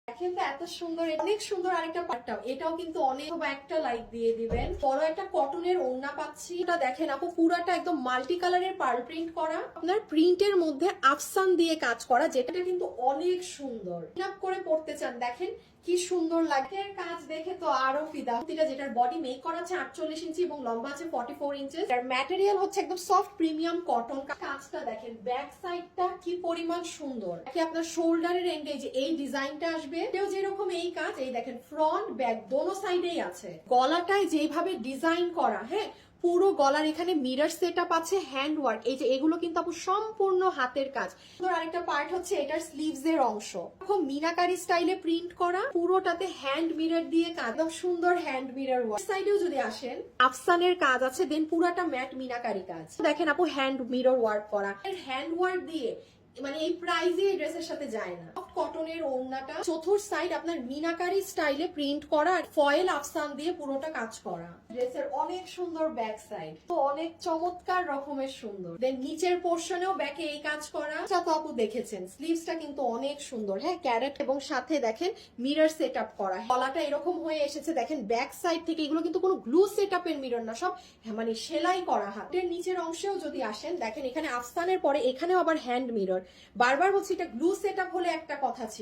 দেখেন তো এত সুন্দর, অনেক সুন্দর। আরেকটা পাটটাও, এটাও কিন্তু অনেক, একটা লাইক দিয়ে দিবেন। বড় একটা কটনের ওড়না পাচ্ছি, এটা দেখেন আপু পুরাটা একদম মাল্টি কালারের পার্ল প্রিন্ট করা, আপনার প্রিন্টের মধ্যে আফসান দিয়ে কাজ করা, যেটা কিন্তু অনেক সুন্দর। আপ করে পড়তে চান, দেখেন কি সুন্দর লাগে। কাজ দেখে তো আরো ফিদা। যেটার বডি মেক করা আছে 48 ইঞ্চি এবং লম্বা আছে 44 ইঞ্চি। এর ম্যাটেরিয়াল হচ্ছে একদম সফট প্রিমিয়াম কটন। কাজটা দেখেন, ব্যাক সাইডটা কি পরিমাণ সুন্দর। কি আপনার শোল্ডারের এন্ডে যে এই ডিজাইনটা আসবে, এটাও যেরকম এই কাজ, এই দেখেন ফ্রন্ট ব্যাক দোনো সাইডেই আছে। গলাটায় যেভাবে ডিজাইন করা, হ্যাঁ পুরো গলার এখানে মিরর সেটআপ আছে, হ্যান্ড ওয়ার্ক, এই যে এগুলো কিন্তু আপু সম্পূর্ণ হাতের কাজ। আরেকটা পার্ট হচ্ছে এটার স্লিভস এর অংশ, খুব মিনাকারি স্টাইলে প্রিন্ট করা, পুরোটাতে হ্যান্ড মিরর দিয়ে কাজ, একদম সুন্দর হ্যান্ড মিরর ওয়ার্ক। সাইডেও যদি আসেন আফসানের কাজ আছে, দেন পুরাটা ম্যাট মিনাকারি কাজ। দেখেন আপু হ্যান্ড মিরর ওয়ার্ক করা, হ্যান্ড ওয়ার্ক দিয়ে মানে এই প্রাইজে এই ড্রেসের সাথে যায় না। কটনের ওড়নাটা চতুর সাইড আপনার মিনাকারি স্টাইলে প্রিন্ট করা, ফয়েল আফসান দিয়ে পুরোটা কাজ করা। ড্রেসের অনেক সুন্দর ব্যাক সাইড, তো অনেক চমৎকার রকমের সুন্দর। দেন নিচের পোর্শনেও ব্যাকে এই কাজ করা, যা তো আপু দেখেছেন। স্লিভসটা কিন্তু অনেক সুন্দর, হ্যাঁ ক্যারেট, এবং সাথে দেখেন মিরর সেট আপ করা। গলাটা এরকম হয়ে এসেছে, দেখেন ব্যাক সাইড থেকে এগুলো কিন্তু কোনো গ্লু সেট আপের মিরর না, সব মানে সেলাই করা। হাতের নিচের অংশেও যদি আসেন, দেখেন এখানে আফসানের পরে এখানেও আবার হ্যান্ড মিরর। বারবার বলছি এটা গ্লু সেট আপ হলে একটা কথা ছিল।